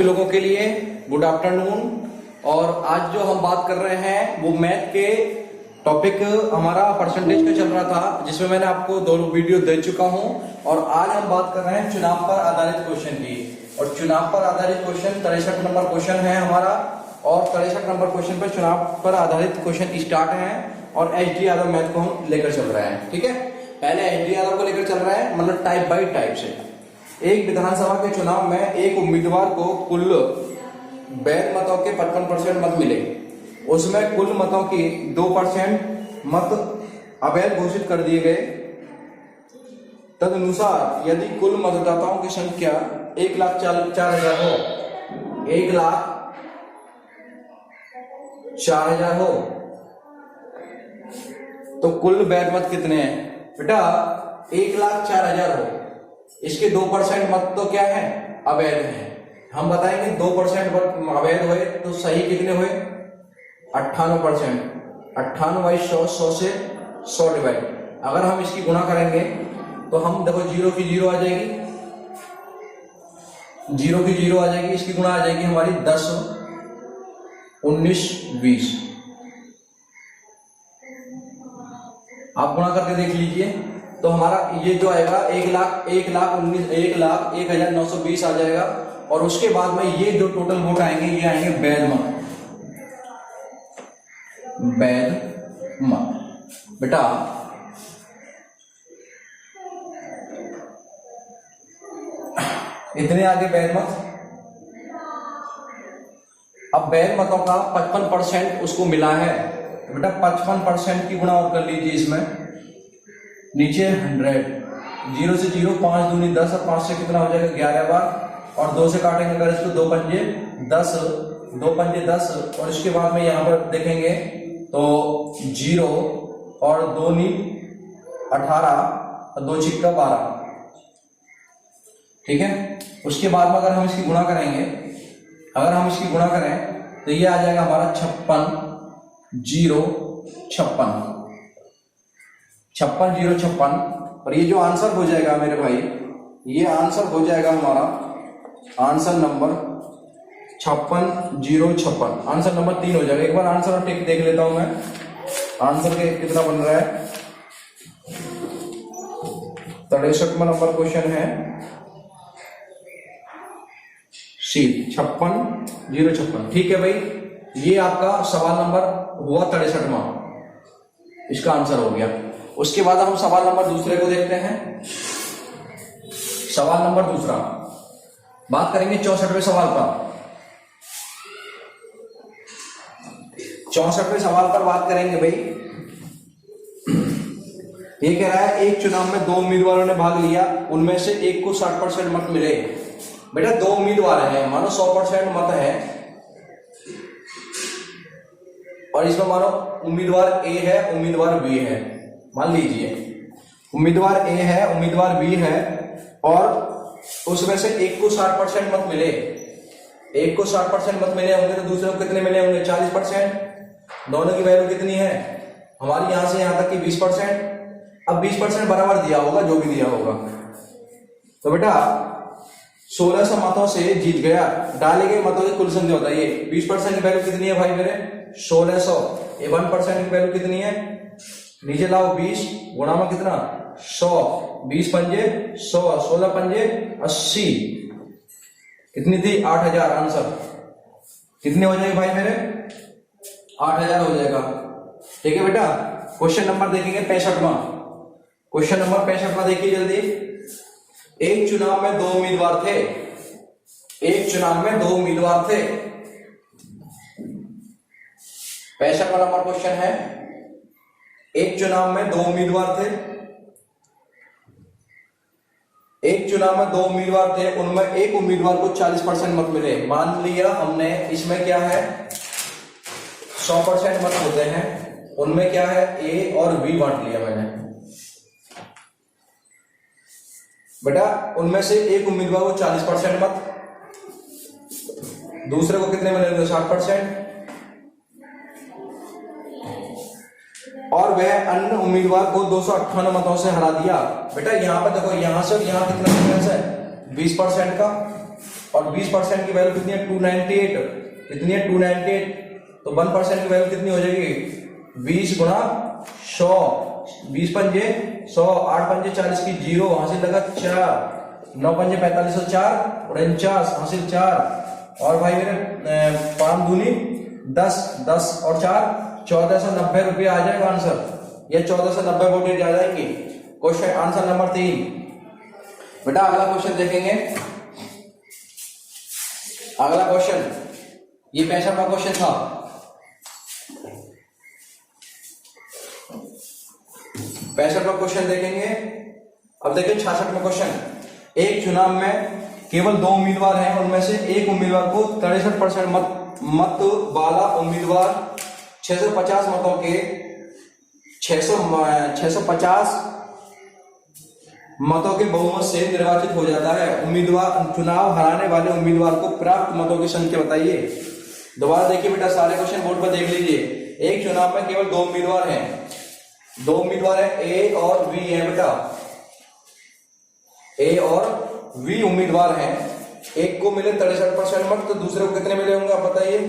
लोगों के लिए गुड आफ्टरनून। और आज जो हम बात कर रहे हैं वो मैथ के टॉपिक हमारा परसेंटेज का चल रहा था, जिसमें मैंने आपको 2 वीडियो दे चुका हूं। और आज हम बात कर रहे हैं चुनाव पर आधारित क्वेश्चन की। और चुनाव पर आधारित क्वेश्चन 63 नंबर क्वेश्चन है हमारा। और 63 नंबर क्वेश्चन पर चुनाव पर आधारित क्वेश्चन स्टार्ट है और एच.डी. यादव मैथ को हम लेकर चल रहे हैं। ठीक है, पहले एच.डी. यादव को लेकर चल रहे हैं, मतलब टाइप बाई टाइप से। एक विधानसभा के चुनाव में एक उम्मीदवार को कुल वैध मतों के 55% मत मिले। उसमें कुल मतों की 2% मत अवैध घोषित कर दिए गए। तदनुसार यदि कुल मतदाताओं की संख्या 1,04,000 हो, 1,04,000 हो, तो कुल वैध मत कितने हैं? बेटा 1,04,000 हो, इसके 2% मत तो क्या है? अवैध है। हम बताएंगे 2% मत अवैध हुए तो सही कितने हुए? 98%। 98 बाई 100, 100 से 100 डिवाइड। अगर हम इसकी गुणा करेंगे तो हम देखो 0 की 0 आ जाएगी, 0 की 0 आ जाएगी, इसकी गुणा आ जाएगी हमारी 10, 19, 20। आप गुणा करके देख लीजिए तो हमारा ये जो आएगा 1,19,1,01,920 आ जाएगा। और उसके बाद में ये जो टोटल वोट आएंगे ये आएंगे वैध मत। वैध मत बेटा इतने आगे वैध मत। अब वैध मतों का 55% उसको मिला है। बेटा 55% की गुणा और कर लीजिए इसमें, नीचे 100, 0 से 0, 5 दूनी 10 और 5 से कितना हो जाएगा? 11 बार। और 2 से काटेंगे अगर इसको 2 पंजे 10, 2 पंजे 10। और इसके बाद में यहाँ पर देखेंगे तो 0 और 2 नी 18 और 2 छिक्का 12। ठीक है, उसके बाद में अगर हम इसकी गुणा करेंगे, अगर हम इसकी गुणा करें तो ये आ जाएगा हमारा 56, 0, 56, 56, 0, 56। और ये जो आंसर हो जाएगा मेरे भाई, ये आंसर हो जाएगा हमारा आंसर नंबर 56, 0, 56। आंसर नंबर 3 हो जाएगा। एक बार आंसर और टिक देख लेता हूं मैं, आंसर के कितना बन रहा है। 63 नंबर क्वेश्चन है सी 56, 0, 56। ठीक है भाई, ये आपका सवाल नंबर हुआ 63वां, इसका आंसर हो गया। उसके बाद हम सवाल नंबर दूसरे को देखते हैं। सवाल नंबर दूसरा बात करेंगे 64वें सवाल पर। 64वें सवाल पर बात करेंगे भाई। ये कह रहा है एक चुनाव में 2 उम्मीदवारों ने भाग लिया, उनमें से एक को 60% मत मिले। बेटा 2 उम्मीदवार हैं, मानो 100% मत है। और इसमें मानो उम्मीदवार ए है, उम्मीदवार बी है। मान लीजिए उम्मीदवार ए है, उम्मीदवार बी है, और उसमें से एक को 60% मत मिले। एक को 60% मत मिले होंगे तो दूसरे को कितने मिले होंगे? 40%। दोनों की वैल्यू कितनी है हमारी? यहां से यहां तक की 20%। अब 20% बराबर दिया होगा, जो भी दिया होगा। तो बेटा 1600 मतों से जीत गया। डाले गए मतों की कुल संख्या बताइए। 20% की वैल्यू कितनी है भाई मेरे? 1600। 1% की वैल्यू कितनी है? नीचे लाओ 20 गुणा में कितना? 100। 20 पंजे 100, 16 पंजे 80। कितनी थी? 8000। आंसर कितने हो जाएगा भाई मेरे? 8000 हो जाएगा। ठीक है बेटा, क्वेश्चन नंबर देखेंगे 65वां। क्वेश्चन नंबर 65वां देखिए जल्दी। एक चुनाव में 2 उम्मीदवार थे। एक चुनाव में 2 उम्मीदवार थे। 65वां नंबर क्वेश्चन है। एक चुनाव में 2 उम्मीदवार थे। एक चुनाव में 2 उम्मीदवार थे, उनमें एक उम्मीदवार को 40% मत मिले। मान लिया हमने, इसमें क्या है? 100% मत होते हैं, उनमें क्या है? ए और बी बांट लिया मैंने। बेटा उनमें से एक उम्मीदवार को 40% मत, दूसरे को कितने मिलेंगे? 60%। और वह अन्य उम्मीदवार को 258 मतों से हरा दिया। बेटा यहां पर देखो, यहां से और यहां कितना डिफरेंस है? 20% का। और 20% की वैल्यू कितनी है 298, कितनी है 298, तो 1% की वैल्यू कितनी हो जाएगी 20 गुणा 100, 20 पंजे 100, 8 पंजे 40 की 0, हासिल लगा 4, 9 पंजे 45 और 4 49, हासिल 4, और भाई मेरे 5 दूनी 10, 10 और 4 1490 रुपये आ जाएगा आंसर, ये 1490 वोल्टेज आ जाएंगे। Question answer number 3। बेटा अगला क्वेश्चन देखेंगे, अगला क्वेश्चन ये 65वां क्वेश्चन था। 65वां क्वेश्चन देखेंगे। अब देखिए 66वां क्वेश्चन, एक चुनाव में केवल 2 उम्मीदवार हैं, उनमें से एक उम्मीदवार को 63% मत वाला उम्मीदवार 650 मतों के 650 मतों के बहुमत से निर्वाचित हो जाता है। उम्मीदवार चुनाव हराने वाले उम्मीदवार को प्राप्त मतों की संख्या बताइए। दोबारा देखिए बेटा, सारे क्वेश्चन बोर्ड पर देख लीजिए। एक चुनाव में केवल 2 उम्मीदवार हैं, 2 उम्मीदवार हैं, ए और बी है बेटा, ए और बी उम्मीदवार हैं। एक को मिले 63% मत, तो दूसरे को कितने मिले होंगे आप बताइए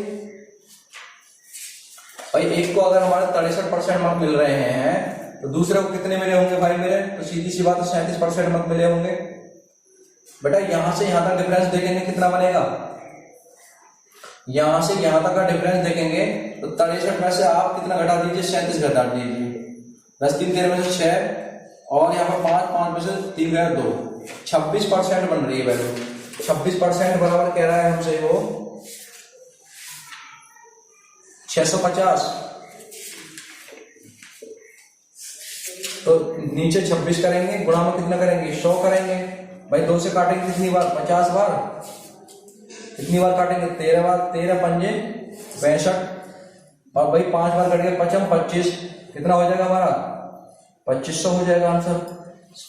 भाई। एक को अगर हमारे 63% मत मिल रहे हैं तो दूसरे को कितने मिले होंगे भाई मेरे, तो सीधी सी बात 37% मत मिले होंगे। बेटा यहां से यहां तक डिफरेंस देखेंगे कितना बनेगा, यहां से यहां तक का डिफरेंस देखेंगे तो 63 में से आप कितना घटा दीजिए, 37 घटा दीजिए। 10 3 13 में से 6 और यहाँ पर 5 5 में से 3 गया 2, 26% बन रही है वैल्यू। 26% बराबर कह रहा है हमसे वो 650, तो नीचे 26 करेंगे, गुणा में कितना करेंगे 100 करेंगे भाई। 2 से काटेंगे कितनी बार 50 बार, कितनी बार काटेंगे 13 बार, 13 पंजे 62, और भाई 5 बार कटेंगे 55 25, कितना हो जाएगा हमारा 2500 हो जाएगा आंसर।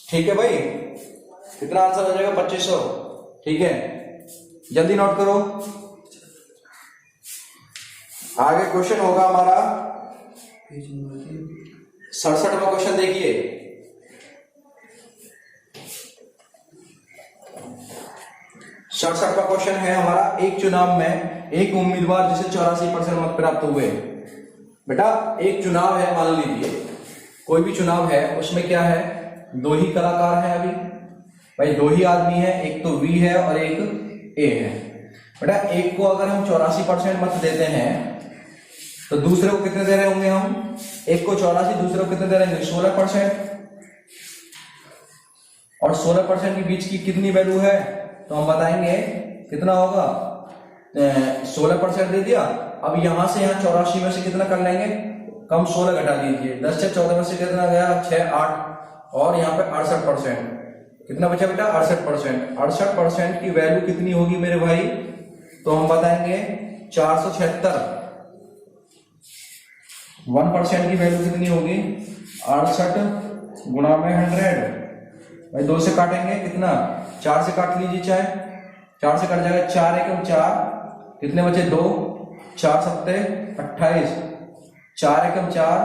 ठीक है भाई, कितना आंसर हो जाएगा 2500। ठीक है, जल्दी नोट करो। आगे क्वेश्चन होगा हमारा 67वां क्वेश्चन देखिए। सड़सठवां क्वेश्चन है हमारा, एक चुनाव में एक उम्मीदवार जिसे 84% मत प्राप्त हुए। बेटा एक चुनाव है, मान लीजिए कोई भी चुनाव है, उसमें क्या है 2 ही कलाकार हैं अभी भाई, 2 ही आदमी है, एक तो वी है और एक ए है। बेटा एक को अगर हम 84% मत देते हैं तो दूसरे को कितने दे रहे होंगे हम, एक को 84, दूसरे को कितने दे रहे होंगे 16%, और 16% के बीच की कितनी वैल्यू है तो हम बताएंगे कितना होगा, 16% दे दिया। अब यहां से यहां 84 में से कितना कर लेंगे, कम 16 घटा दीजिए, 10 से 14 में से कितना गया 6 8, और यहाँ पे 68%, कितना बचा बेटा 68%। 68% की वैल्यू कितनी होगी मेरे भाई, तो हम बताएंगे 476। 1% की वैल्यू कितनी होगी 68 गुणा में 100 भाई। 2 से काटेंगे कितना, 4 से काट लीजिए, चाहे 4 से कट जाएगा, 4 एकम 4, कितने बचे 2, 4 सत्ते 28, 4 एकम 4,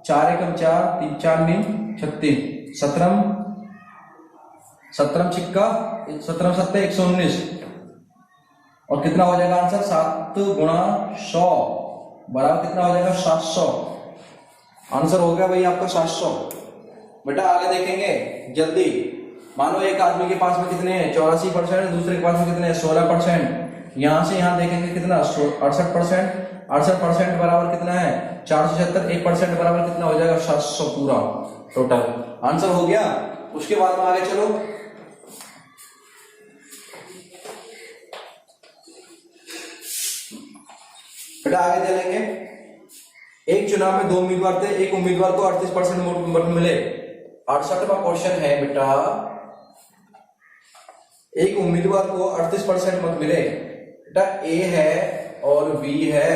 4 एकम 4, 3 4 9 36, 17 छिक्का 17 सत्ते 119, और कितना हो जाएगा आंसर 7 गुणा 100 बराबर कितना हो जाएगा 700। आंसर हो गया भाई आपका 700। बेटा आगे देखेंगे जल्दी। मान लो एक आदमी के पास में कितने हैं 84%, दूसरे के पास में कितने हैं 16%। यहां से यहां देखेंगे कितना 68%, 68% बराबर कितना है 476, 1% बराबर कितना हो जाएगा 700 पूरा टोटल आंसर हो गया। उसके बाद में आगे चलो, बेटा आगे चलेंगे। एक चुनाव में 2 उम्मीदवार थे, एक उम्मीदवार को 38% वोट मिले। 68वां क्वेश्चन है बेटा, एक उम्मीदवार को 38% मत मिले। बेटा ए है और बी है,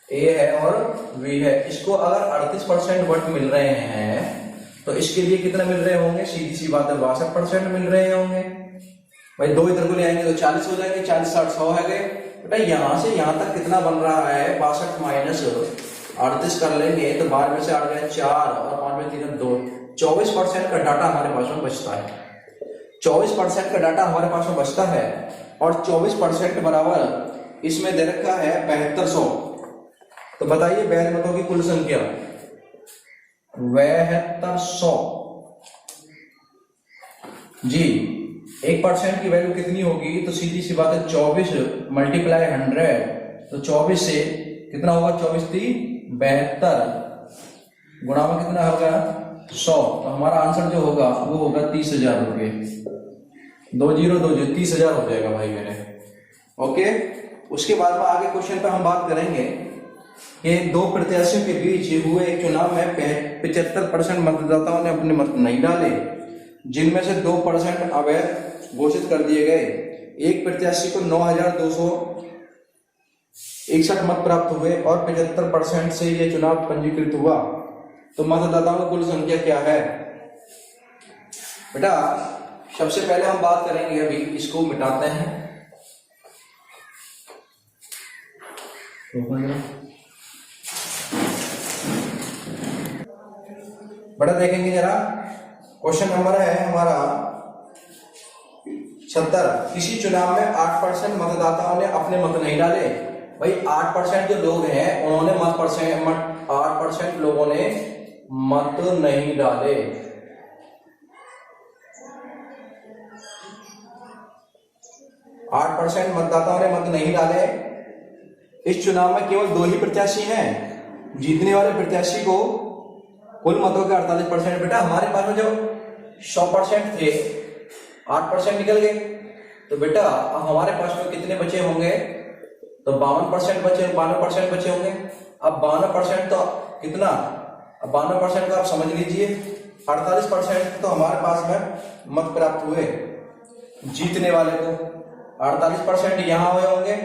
ए है और बी है, इसको अगर 38% वोट मिल रहे हैं तो इसके लिए कितना मिल रहे होंगे, सीधी सी बात है 62% मिल रहे होंगे भाई। 2 इधर को ले आएंगे तो 40 हो जाएंगे, 40 60 100 है गए। बेटा यहां से यहां तक कितना बन रहा है 62 माइनस 38 कर लेंगे तो 12 में से 8 गए 4 और 5 में 3 2, 24% का डाटा हमारे पास में बचता है। 24% का डाटा हमारे पास में बचता है और 24% बराबर इसमें दे रखा है 7200। तो बताइए वैध मतों की कुल संख्या 7200 जी। 1% की वैल्यू कितनी होगी? तो सीधी सी बात है 24 मल्टीप्लाई 100, तो 24 से कितना होगा? 24 3 72 गुणा में कितना होगा? 100। तो हमारा आंसर जो होगा वो होगा 30,000 रुपये। 2020 30,000 हो जाएगा भाई मेरे। ओके, उसके बाद में आगे क्वेश्चन पे हम बात करेंगे कि दो प्रत्याशियों के बीच हुए एक चुनाव में 75% मतदाताओं ने अपने मत नहीं डाले, जिनमें से 2% अवैध घोषित कर दिए गए। एक प्रत्याशी को 9,261 मत प्राप्त हुए और 75% से यह चुनाव पंजीकृत हुआ। तो मतदाताओं की कुल संख्या क्या है? बेटा सबसे पहले हम बात करेंगे, अभी इसको मिटाते हैं। बेटा देखेंगे जरा, क्वेश्चन नंबर है हमारा 70। किसी चुनाव में 8% मतदाताओं ने अपने मत नहीं डाले। भाई 8% जो लोग हैं उन्होंने 8% लोगों ने मत नहीं डाले। आठ परसेंट मतदाताओं ने मत नहीं डाले। इस चुनाव में केवल 2 ही प्रत्याशी हैं। जीतने वाले प्रत्याशी को कुल मतों के 48%। बेटा हमारे पास में जो 100% थे 8% निकल गए, तो बेटा अब हमारे पास में कितने बचे होंगे? तो 52% बचे, 52% बचे होंगे। अब 52% तो कितना? अब 52% का आप समझ लीजिए 48% तो हमारे पास में मत प्राप्त हुए जीतने वाले को। 48% यहां हुए होंगे,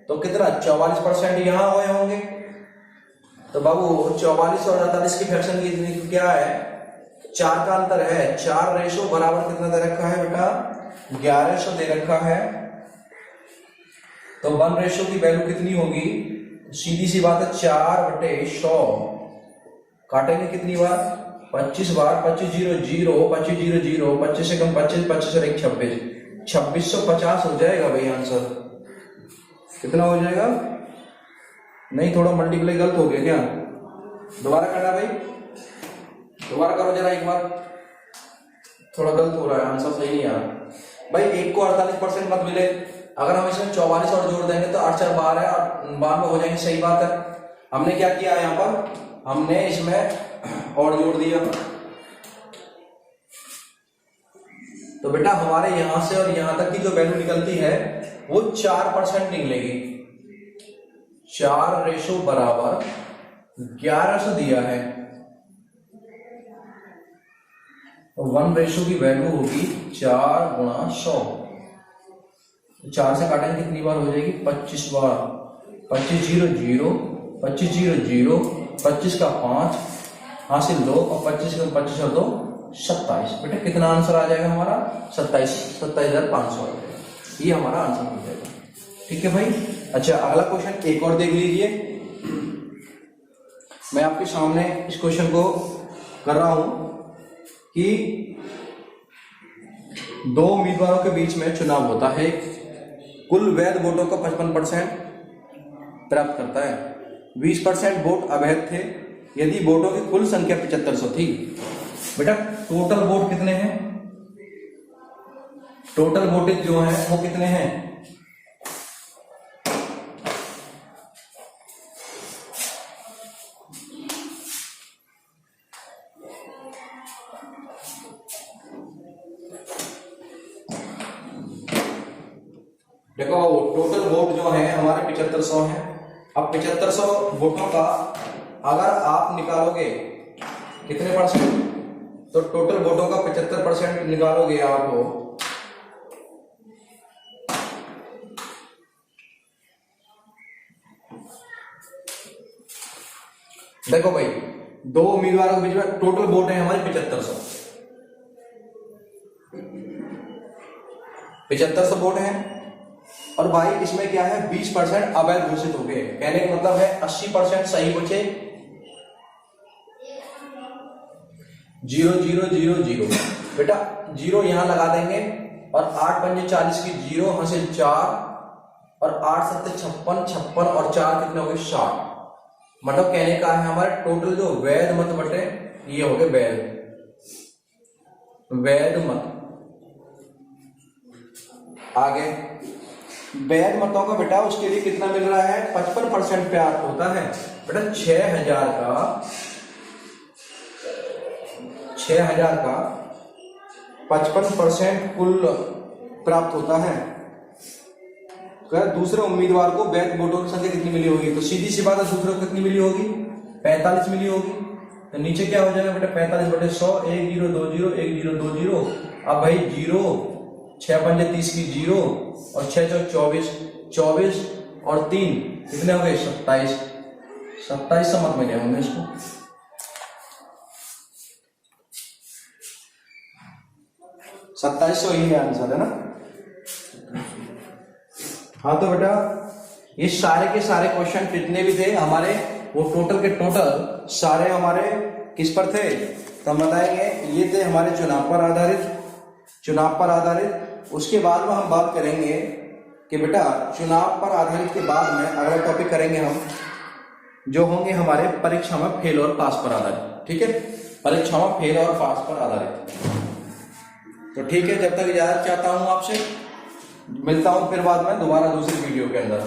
तो कितना? 44% यहां हुए होंगे। तो बाबू 44 और 48 की फ्रैक्शन की क्या है? 4 का अंतर है। 4 बराबर कितना दे रखा है बेटा? 1100 दे रखा है। तो 1 की वैल्यू कितनी होगी? सीधी सी बात है 4/100। काटेंगे कितनी बार? 25 बार। 25 0 0 25 0 0 25 से कम 25, 25 और 1 26, 2650 हो जाएगा भाई आंसर। कितना हो जाएगा? नहीं, थोड़ा मल्टीप्लाई गलत हो गया क्या? दोबारा करना भाई, दोबारा करो जरा एक बार। थोड़ा गलत हो रहा है, आंसर सही नहीं आ रहा भाई। 1 को 48% मत मिले, अगर हम इसमें 44 और जोड़ देंगे तो 8 4 12 है और 92 हो जाएंगे। सही बात है। हमने क्या किया यहाँ पर? हमने इसमें और जोड़ दिया। तो बेटा हमारे यहां से और यहां तक की जो वैल्यू निकलती है वो 4% निकलेगी। 4 बराबर 1100 दिया है, तो 1 की वैल्यू होगी 4 गुणा 100। 4 से काटेंगे कितनी बार हो जाएगी? 25 बार। 25 0 0 25 0 0 25 का 5 हासिल 2 और 25 का 25 और 2 27। बेटा कितना आंसर आ जाएगा हमारा? 27,500 आ जाएगा। ये हमारा आंसर हो जाएगा। ठीक है भाई। अच्छा अगला क्वेश्चन एक और देख लीजिए। मैं आपके सामने इस क्वेश्चन को कर रहा हूं कि 2 उम्मीदवारों के बीच में चुनाव होता है। कुल वैध वोटों का 55% प्राप्त करता है। 20% वोट अवैध थे। यदि वोटों की कुल संख्या 7500 थी। बेटा टोटल वोट कितने हैं? टोटल वोटेज जो है वो कितने हैं? देखो टोटल वोट जो है हमारे 7500 है। अब 7500 वोटों का अगर आप निकालोगे कितने परसेंट, तो टोटल वोटों का 75% निकालोगे आपको, देखो भाई 2 उम्मीदवारों के बीच में टोटल वोट है हमारे 7500। 7500 वोट है और भाई इसमें क्या है? 20% अवैध घोषित हो गए। कहने का मतलब है 80% सही बचे। 0 0 0 0 बेटा 0 यहां लगा देंगे और 8 पंजे 40 की 0, हासिल 4 और 8 सत्ते 56, 56 और 4 कितने हो गए 60। मतलब कहने का है हमारे टोटल जो वैध मत बटे ये हो गए वैध मत। आगे वैध मतों का बेटा उसके लिए कितना मिल रहा है 55% प्राप्त होता है बेटा। 6000 का 55% कुल प्राप्त होता है। तो दूसरे उम्मीदवार को वैध वोटों की संख्या कितनी मिली होगी? तो सीधी सी बात है दूसरे को कितनी मिली होगी 45 मिली होगी। तो नीचे क्या हो जाएगा बेटा 45/100, 1 0 2 0 1 0 2 0। अब भाई 0 6 पंजे 30 की 0 और 6 चौक 24, 24 और 3 कितने हो गए 27। 27 मत मिले होंगे इसको। 2700 ही आंसर है ना। हाँ तो बेटा ये सारे के सारे क्वेश्चन जितने भी थे हमारे वो टोटल के टोटल सारे हमारे किस पर थे तो हम बताएंगे ये थे हमारे चुनाव पर आधारित। उसके बाद में हम बात करेंगे कि बेटा चुनाव पर आधारित के बाद में अगला टॉपिक करेंगे हम जो होंगे हमारे परीक्षा में फेल और पास पर आधारित। ठीक है, परीक्षा में फेल और पास पर आधारित। तो ठीक है, जब तक इजाजत चाहता हूं आपसे, मिलता हूं फिर बाद में दोबारा दूसरी वीडियो के अंदर।